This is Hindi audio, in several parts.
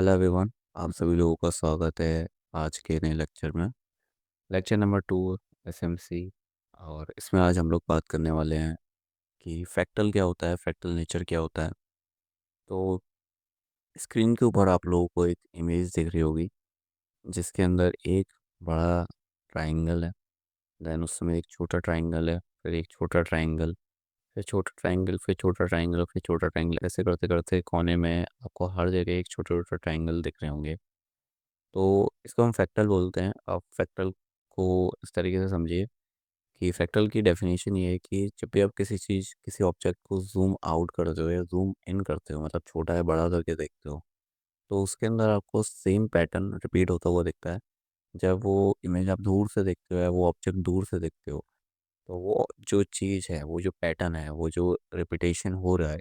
Hello everyone. आप सभी लोगों का स्वागत है आज के नए लेक्चर में। Lecture number 2, SMC. और इसमें आज हम लोग बात करने वाले हैं कि फ्रैक्टल क्या होता है, फ्रैक्टल नेचर क्या होता है। तो स्क्रीन के ऊपर आप लोगों को एक इमेज दिख रही होगी जिसके अंदर एक बड़ा ट्राइंगल है, देन उसमें एक छोटा ट्राइंगल है, फिर एक छोटा ट्राइंगल, फिर छोटा ट्राइंगल, फिर छोटा ट्राइंगल, फिर छोटा ट्राइंगल, ऐसे करते करते कोने में आपको हर जगह एक छोटा छोटा ट्राइंगल दिख रहे होंगे। तो इसको हम फ्रैक्टल बोलते हैं। आप फ्रैक्टल को इस तरीके से समझिए कि फ्रैक्टल की डेफिनेशन ये है कि जब भी आप किसी चीज़ किसी ऑब्जेक्ट को जूम आउट करते हो या जूम इन करते हो, मतलब छोटा या बड़ा करके देखते हो, तो उसके अंदर आपको सेम पैटर्न रिपीट होता हुआ दिखता है। जब वो इमेज आप दूर से देखते हो या वो ऑब्जेक्ट दूर से देखते हो, तो वो जो चीज़ है, वो जो पैटर्न है, वो जो रिपीटेशन हो रहा है,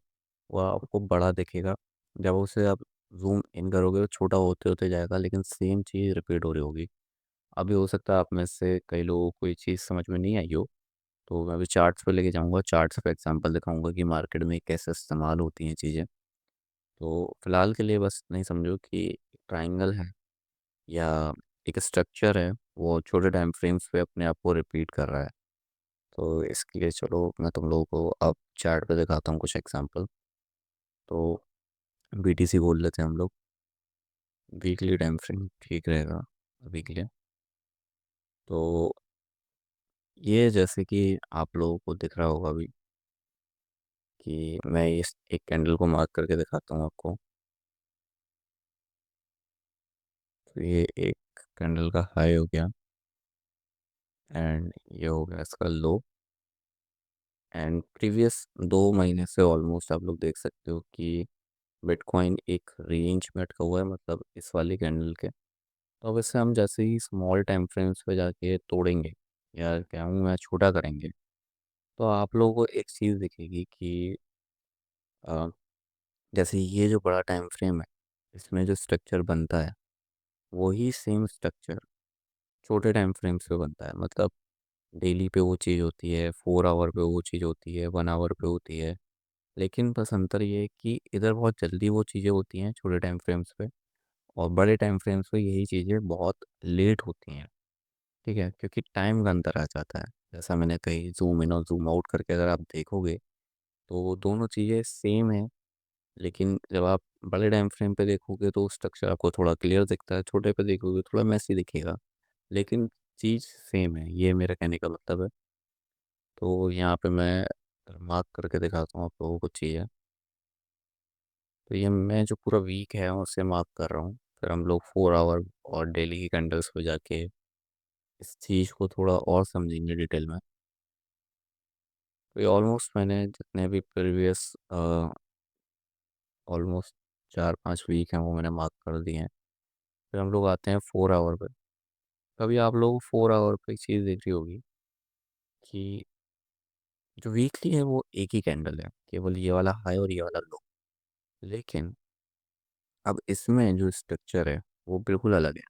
वो आपको बड़ा दिखेगा। जब उसे आप जूम इन करोगे तो छोटा होते होते जाएगा, लेकिन सेम चीज़ रिपीट हो रही होगी। अभी हो सकता है आप में से कई लोगों को ये चीज़ समझ में नहीं आई हो, तो मैं अभी चार्ट्स पे लेके जाऊंगा, चार्ट्स पे एग्जांपल दिखाऊंगा कि मार्केट में कैसे इस्तेमाल होती हैं चीज़ें। तो फिलहाल के लिए बस नहीं समझो कि ट्राइंगल है या एक स्ट्रक्चर है, वो छोटे टाइम फ्रेम्स पे अपने आप को रिपीट कर रहा है। तो इसके लिए चलो मैं तुम लोगों को अब चार्ट पे दिखाता हूँ कुछ एग्जांपल। तो बीटीसी बोल लेते हैं हम लोग, वीकली टाइम फ्रेम ठीक रहेगा अभी के लिए। तो ये जैसे कि आप लोगों को दिख रहा होगा अभी कि मैं इस एक कैंडल को मार्क करके दिखाता हूँ आपको। तो ये एक कैंडल का हाई हो गया एंड ये हो गया इसका लो। एंड प्रीवियस 2 महीने से ऑलमोस्ट आप लोग देख सकते हो कि बिटकॉइन एक रेंज में अटका हुआ है, मतलब इस वाली कैंडल के। तो अब इसे हम जैसे ही स्मॉल टाइम फ्रेम्स पे जाके तोड़ेंगे या क्या हूँ मैं छोटा करेंगे, तो आप लोगों को एक चीज़ दिखेगी कि अ, जैसे ये जो बड़ा टाइम फ्रेम है, इसमें जो स्ट्रक्चर बनता है वही सेम स्ट्रक्चर छोटे टाइम फ्रेम्स पे बनता है। मतलब डेली पे वो चीज़ होती है, 4 आवर पे वो चीज़ होती है, 1 आवर पे होती है। लेकिन बस अंतर ये है कि इधर बहुत जल्दी वो चीज़ें होती हैं छोटे टाइम फ्रेम्स पे, और बड़े टाइम फ्रेम्स पे यही चीज़ें बहुत लेट होती हैं। ठीक है, क्योंकि टाइम का अंतर आ जाता है। जैसा मैंने कही, जूम इन और जूम आउट करके अगर आप देखोगे तो वो दोनों चीज़ें सेम है, लेकिन जब आप बड़े टाइम फ्रेम पे देखोगे तो स्ट्रक्चर आपको थोड़ा क्लियर दिखता है, छोटे पे देखोगे थोड़ा मैसी दिखेगा, लेकिन चीज़ सेम है। ये मेरा कहने का मतलब है। तो यहाँ पे मैं मार्क करके दिखाता हूँ आप लोगों को चीज़ें। तो ये मैं जो पूरा वीक है उसे मार्क कर रहा हूँ, फिर हम लोग 4 आवर और डेली की कैंडल्स पे जाके इस चीज़ को थोड़ा और समझेंगे डिटेल में। तो ये ऑलमोस्ट मैंने जितने भी प्रीवियस ऑलमोस्ट 4-5 वीक हैं वो मैंने मार्क कर दिए हैं। फिर हम लोग आते हैं 4 आवर पे। कभी आप लोग 4 आवर पे एक चीज़ देख रही होगी कि जो वीकली है वो एक ही कैंडल है, केवल ये वाला हाई और ये वाला लो। लेकिन अब इसमें जो स्ट्रक्चर है वो बिल्कुल अलग है।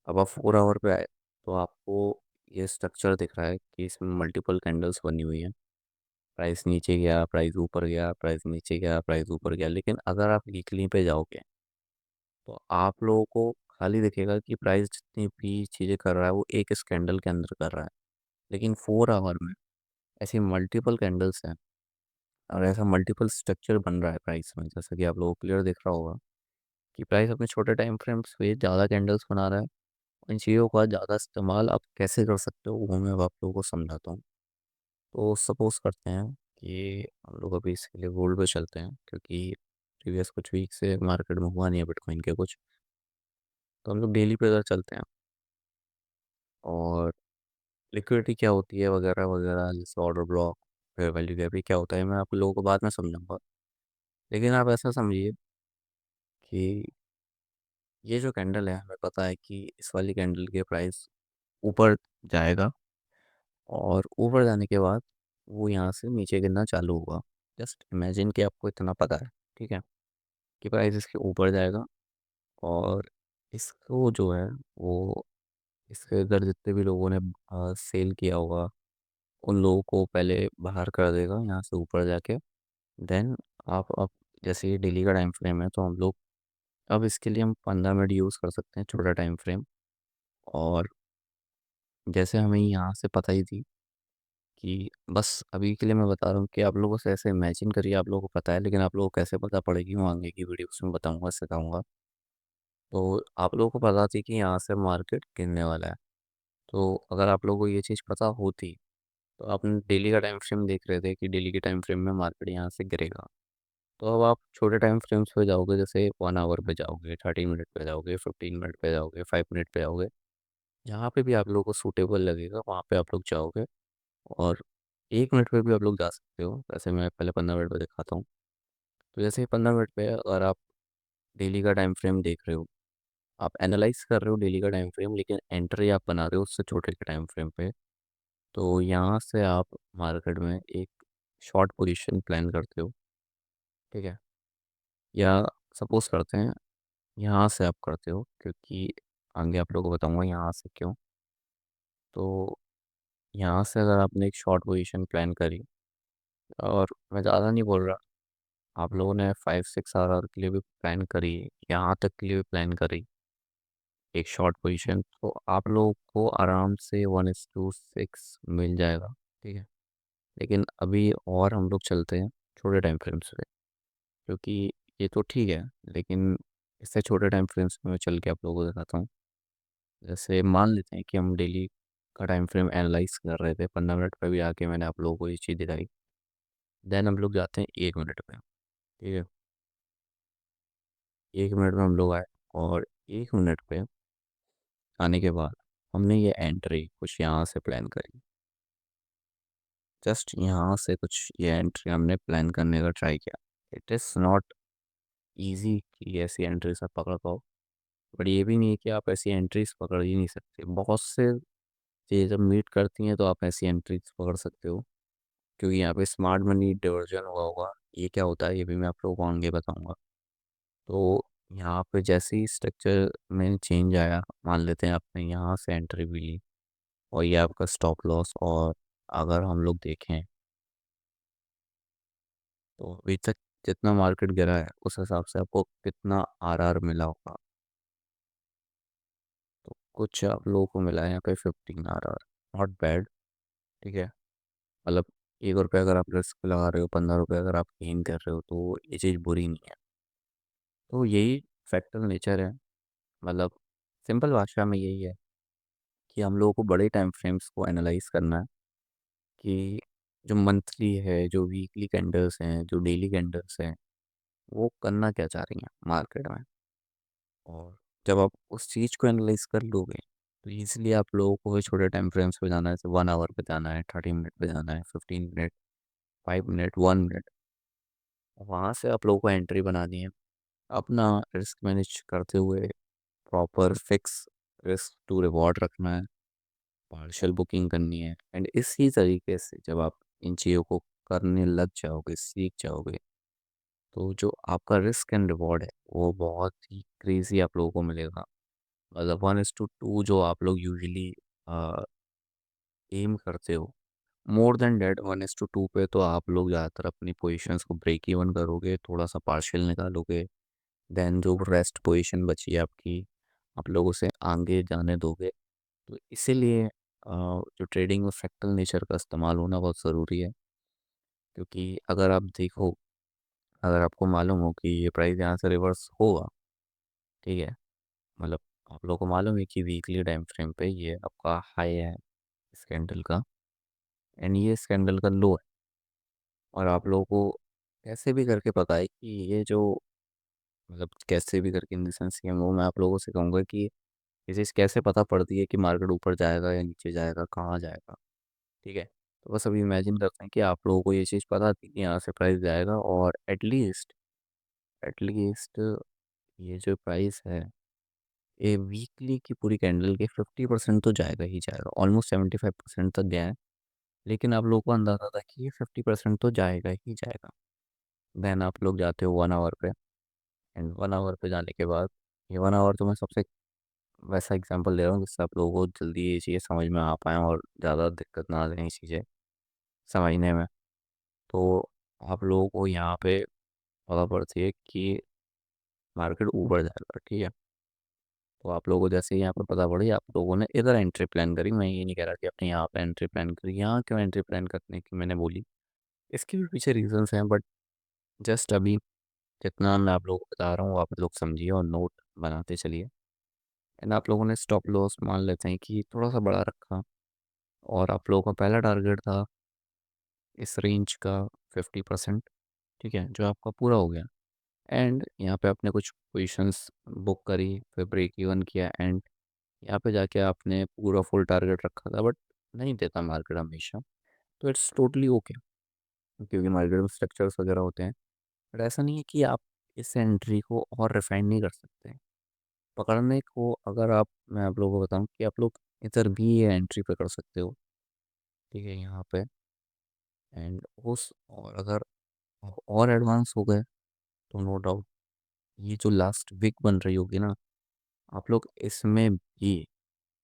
अब आप 4 आवर पे आए तो आपको ये स्ट्रक्चर दिख रहा है कि इसमें मल्टीपल कैंडल्स बनी हुई हैं। प्राइस नीचे गया, प्राइस ऊपर गया, प्राइस नीचे गया, प्राइस ऊपर गया। लेकिन अगर आप वीकली पे जाओगे तो आप लोगों को खाली दिखेगा कि प्राइस जितनी भी चीज़ें कर रहा है वो एक इस कैंडल के अंदर कर रहा है। लेकिन 4 आवर में ऐसी मल्टीपल कैंडल्स हैं और ऐसा मल्टीपल स्ट्रक्चर बन रहा है प्राइस में, जैसा कि आप लोगों को क्लियर दिख रहा होगा कि प्राइस अपने छोटे टाइम फ्रेम्स पे ज़्यादा कैंडल्स बना रहा है। इन चीज़ों का ज़्यादा इस्तेमाल आप कैसे कर सकते हो वो मैं अब आप लोगों को समझाता हूँ। तो सपोज़ करते हैं कि हम लोग अभी इसके लिए गोल्ड पे चलते हैं, क्योंकि प्रीवियस कुछ वीक से मार्केट में हुआ नहीं है बिटकॉइन के कुछ। तो हम लोग डेली पे इधर चलते हैं, और लिक्विडिटी क्या होती है वगैरह वगैरह, जैसे order block, fair value gap, ये क्या होता है मैं आप लोगों को बाद में समझाऊंगा। लेकिन आप ऐसा समझिए कि ये जो कैंडल है हमें पता है कि इस वाली कैंडल के प्राइस ऊपर जाएगा, और ऊपर जाने के बाद वो यहाँ से नीचे गिरना चालू होगा। जस्ट इमेजिन कि आपको इतना पता है, ठीक है, कि प्राइस इसके ऊपर जाएगा, और इसको जो है वो इसके इधर जितने भी लोगों ने सेल किया होगा उन लोगों को पहले बाहर कर देगा यहाँ से ऊपर जाके। देन आप जैसे ये डेली का टाइम फ्रेम है तो हम लोग अब इसके लिए हम 15 मिनट यूज़ कर सकते हैं, छोटा टाइम फ्रेम। और जैसे हमें यहाँ से पता ही थी कि बस अभी के लिए मैं बता रहा हूँ कि आप लोगों से ऐसे इमेजिन करिए, आप लोगों को पता है, लेकिन आप लोगों को कैसे पता पड़ेगी वो आगे की वीडियो में बताऊंगा, सिखाऊंगा। तो आप लोगों को पता थी कि यहाँ से मार्केट गिरने वाला है। तो अगर आप लोगों को ये चीज़ पता होती तो आप डेली का टाइम फ्रेम देख रहे थे कि डेली के टाइम फ्रेम में मार्केट यहाँ से गिरेगा। तो अब आप छोटे टाइम फ्रेम्स पे जाओगे, जैसे 1 आवर पे जाओगे, 30 मिनट पे जाओगे, 15 मिनट पे जाओगे, 5 मिनट पे जाओगे। जहाँ पे भी आप लोगों को सूटेबल लगेगा वहाँ पे आप लोग जाओगे। और 1 मिनट पे भी आप लोग जा सकते हो, वैसे मैं पहले 15 मिनट पे दिखाता हूँ। तो जैसे 15 मिनट पे अगर आप डेली का टाइम फ्रेम देख रहे हो, आप एनालाइज कर रहे हो डेली का टाइम फ्रेम, लेकिन एंट्री आप बना रहे हो उससे छोटे के टाइम फ्रेम पे। तो यहाँ से आप मार्केट में एक शॉर्ट पोजीशन प्लान करते हो, ठीक है। या सपोज करते हैं यहाँ से आप करते हो, क्योंकि आगे आप लोगों को बताऊंगा यहाँ से क्यों। तो यहाँ से अगर आपने एक शॉर्ट पोजीशन प्लान करी, और मैं ज़्यादा नहीं बोल रहा, आप लोगों ने 5-6 आवर के लिए भी प्लान करी, यहाँ तक के लिए भी प्लान करी एक शॉर्ट पोजीशन, तो आप लोगों को आराम से 1:6 मिल जाएगा, ठीक है। लेकिन अभी और हम लोग चलते हैं छोटे टाइम फ्रेम्स पे, क्योंकि ये तो ठीक है, लेकिन इससे छोटे टाइम फ्रेम्स में मैं चल के आप लोगों को दिखाता हूँ। जैसे मान लेते हैं कि हम डेली का टाइम फ्रेम एनालाइज कर रहे थे, 15 मिनट पे भी आके मैंने आप लोगों को ये चीज़ दिखाई। देन हम लोग जाते हैं 1 मिनट पे, ठीक है। 1 मिनट में हम लोग आए, और 1 मिनट पे आने के बाद हमने ये एंट्री कुछ यहाँ से प्लान करी। जस्ट यहाँ से कुछ ये एंट्री हमने प्लान करने का ट्राई किया। इट इज़ नॉट ईजी कि ऐसी एंट्रीज आप पकड़ पाओ, बट ये भी नहीं है कि आप ऐसी एंट्रीज पकड़ ही नहीं सकते। बहुत से चीज़ें जब मीट करती हैं तो आप ऐसी एंट्रीज पकड़ सकते हो, क्योंकि यहाँ पे स्मार्ट मनी डिवर्जन हुआ होगा। ये क्या होता है ये भी मैं आप लोगों को आगे बताऊंगा। तो यहाँ पे जैसे ही स्ट्रक्चर में चेंज आया, मान लेते हैं आपने यहाँ से एंट्री भी ली, और ये आपका स्टॉप लॉस। और अगर हम लोग देखें तो अभी तक जितना मार्केट गिरा है उस हिसाब से आपको कितना आर मिला होगा। तो कुछ आप लोगों को मिला है यहाँ पे 15 आर, नॉट बैड, ठीक है। मतलब 1 रुपये अगर आप रिस्क लगा रहे हो, 15 रुपये अगर आप गेन कर रहे हो, तो ये चीज़ बुरी नहीं है। तो यही फैक्टर नेचर है। मतलब सिंपल भाषा में यही है कि हम लोगों को बड़े टाइम फ्रेम्स को एनालाइज करना है, कि जो मंथली है, जो वीकली कैंडल्स हैं, जो डेली कैंडल्स हैं, वो करना क्या चाह रही हैं मार्केट में। और जब आप उस चीज़ को एनालाइज कर लोगे, तो इसलिए आप लोगों को भी छोटे टाइम फ्रेम्स पे जाना है, जैसे 1 आवर पे जाना है, 30 मिनट पे जाना है, 15 मिनट, 5 मिनट, 1 मिनट। वहाँ से आप लोगों को एंट्री बनानी है, अपना रिस्क मैनेज करते हुए proper fix risk to reward रखना है, पार्शियल बुकिंग करनी है। एंड इसी तरीके से जब आप इन चीज़ों को करने लग जाओगे, सीख जाओगे, तो जो आपका रिस्क एंड रिवॉर्ड है वो बहुत ही क्रेजी आप लोगों को मिलेगा। मतलब 1:2 जो आप लोग यूजुअली एम करते हो, मोर देन डेट 1:2 पे तो आप लोग ज़्यादातर अपनी पोजीशंस को ब्रेक इवन करोगे, थोड़ा सा पार्शियल निकालोगे। देन जो रेस्ट पोजीशन बची है आपकी, आप लोग उसे आगे जाने दोगे। तो इसीलिए जो ट्रेडिंग में फ्रैक्टल नेचर का इस्तेमाल होना बहुत ज़रूरी है। क्योंकि अगर आप देखो, अगर आपको मालूम हो कि ये प्राइस यहाँ से रिवर्स होगा, ठीक है। मतलब आप लोगों को मालूम है कि वीकली टाइम फ्रेम पे ये आपका हाई है इस कैंडल का, एंड ये इस कैंडल का लो है। और आप लोगों को कैसे भी करके पता है कि ये जो, मतलब कैसे भी करके इन द सेंस कि वो मैं आप लोगों से कहूँगा कि ये चीज़ कैसे पता पड़ती है कि मार्केट ऊपर जाएगा या नीचे जाएगा, कहाँ जाएगा, ठीक है। तो बस अभी इमेजिन करते हैं कि आप लोगों को ये चीज़ पता थी कि यहाँ से प्राइस जाएगा, और एटलीस्ट ये जो प्राइस है, ये वीकली की पूरी कैंडल के 50% तो जाएगा ही जाएगा, ऑलमोस्ट 75% तक गया है। लेकिन आप लोगों को अंदाज़ा था कि ये 50% तो जाएगा ही जाएगा। देन आप लोग जाते हो 1 आवर पे, एंड 1 आवर पे जाने के बाद, ये 1 आवर तो मैं सबसे वैसा एग्जांपल दे रहा हूँ जिससे आप लोगों को जल्दी ये चीज़ें समझ में आ पाएँ और ज़्यादा दिक्कत ना आ जाए ये चीज़ें समझने में। तो आप लोगों को यहाँ पे पता पड़ती है कि मार्केट ऊपर जाएगा, ठीक है। तो आप लोगों को जैसे ही यहाँ पर पता पड़ी, आप लोगों ने इधर एंट्री प्लान करी। मैं ये नहीं कह रहा कि आपने यहाँ पे एंट्री प्लान करी। यहाँ क्यों एंट्री प्लान करने की मैंने बोली, इसके भी पीछे रीजंस हैं, बट जस्ट अभी जितना मैं आप लोगों को बता रहा हूँ आप लोग समझिए और नोट बनाते चलिए। एंड आप लोगों ने स्टॉप लॉस मान लेते हैं कि थोड़ा सा बड़ा रखा, और आप लोगों का पहला टारगेट था इस रेंज का 50%, ठीक है, जो आपका पूरा हो गया। एंड यहाँ पे आपने कुछ पोजीशंस बुक करी, फिर ब्रेक इवन किया, एंड यहाँ पे जाके आपने पूरा फुल टारगेट रखा था, बट नहीं देता मार्केट हमेशा। तो इट्स टोटली ओके, क्योंकि मार्केट में स्ट्रक्चर्स वगैरह होते हैं। बट ऐसा नहीं है कि आप इस एंट्री को और रिफाइन नहीं कर सकते। पकड़ने को अगर आप, मैं आप लोगों को बताऊं कि आप लोग इधर भी ये एंट्री पे कर सकते हो, ठीक है, यहाँ पे। एंड उस और अगर और एडवांस हो गए तो नो डाउट ये जो लास्ट वीक बन रही होगी ना, आप लोग इसमें भी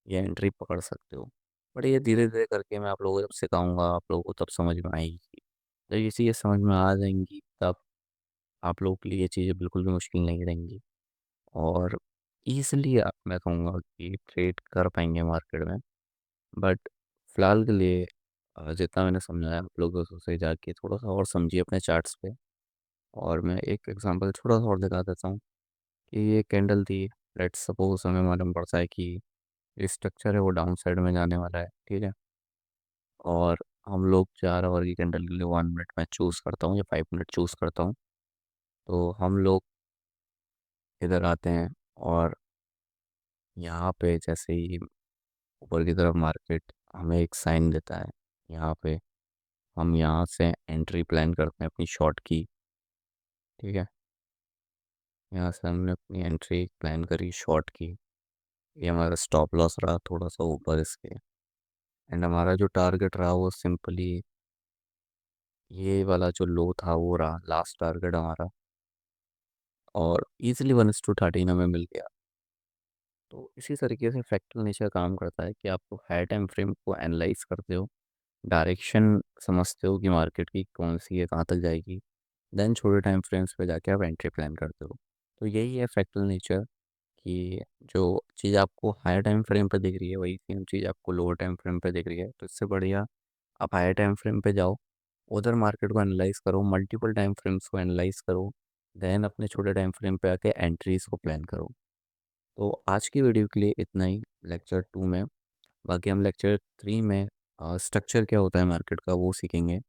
ये एंट्री पकड़ सकते हो। बट ये धीरे धीरे करके मैं आप लोगों को जब सिखाऊंगा, आप लोगों को तब समझ में आएगी। जब ये चीज़ें समझ में आ जाएंगी, तब आप लोगों के लिए ये चीज़ें बिल्कुल भी मुश्किल नहीं रहेंगी, और ईज़िली आप, मैं कहूँगा कि ट्रेड कर पाएंगे मार्केट में। बट फ़िलहाल के लिए जितना मैंने समझाया आप लोगों को, से जाके थोड़ा सा और समझिए अपने चार्ट्स पे। और मैं एक एग्जांपल छोटा सा और दिखा देता हूँ कि ये कैंडल थी। लेट्स सपोज हमें मालूम पड़ता है कि स्ट्रक्चर है वो डाउन साइड में जाने वाला है, ठीक है। और हम लोग 4 आवर की कैंडल के लिए 1 मिनट मैं चूज़ करता हूँ या 5 मिनट चूज़ करता हूँ। तो हम लोग इधर आते हैं, और यहाँ पे जैसे ही ऊपर की तरफ मार्केट हमें एक साइन देता है, यहाँ पे हम यहाँ से एंट्री प्लान करते हैं अपनी शॉर्ट की, ठीक है। यहाँ से हमने अपनी एंट्री प्लान करी शॉर्ट की। ये हमारा स्टॉप लॉस रहा थोड़ा सा ऊपर इसके। एंड हमारा जो टारगेट रहा वो सिंपली ये वाला जो लो था वो रहा लास्ट टारगेट हमारा, और इजीली 1:13 हमें मिल गया। तो इसी तरीके से फैक्टर नेचर काम करता है कि आप लोग हाई टाइम फ्रेम को एनालाइज करते हो, डायरेक्शन समझते हो कि मार्केट की कौन सी है, कहाँ तक जाएगी। देन छोटे टाइम फ्रेम्स पे जाके आप एंट्री प्लान करते हो। तो यही है फैक्टर नेचर, कि जो चीज़ आपको हायर टाइम फ्रेम पे दिख रही है वही सेम चीज़ आपको लोअर टाइम फ्रेम पे दिख रही है। तो इससे बढ़िया आप हायर टाइम फ्रेम पे जाओ, उधर मार्केट को एनालाइज करो, मल्टीपल टाइम फ्रेम्स को एनालाइज करो, देन अपने छोटे टाइम फ्रेम पे आके एंट्रीज को प्लान करो। तो आज की वीडियो के लिए इतना ही, लेक्चर 2 में। बाकी हम लेक्चर 3 में स्ट्रक्चर क्या होता है मार्केट का वो सीखेंगे।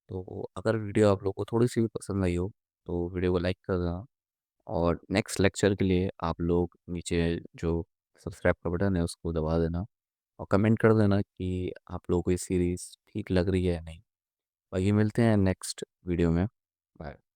तो अगर वीडियो आप लोग को थोड़ी सी भी पसंद आई हो तो वीडियो को लाइक कर देना, और नेक्स्ट लेक्चर के लिए आप लोग नीचे जो सब्सक्राइब का बटन है उसको दबा देना, और कमेंट कर देना कि आप लोगों को ये सीरीज़ ठीक लग रही है या नहीं। बाकी मिलते हैं नेक्स्ट वीडियो में। बाय।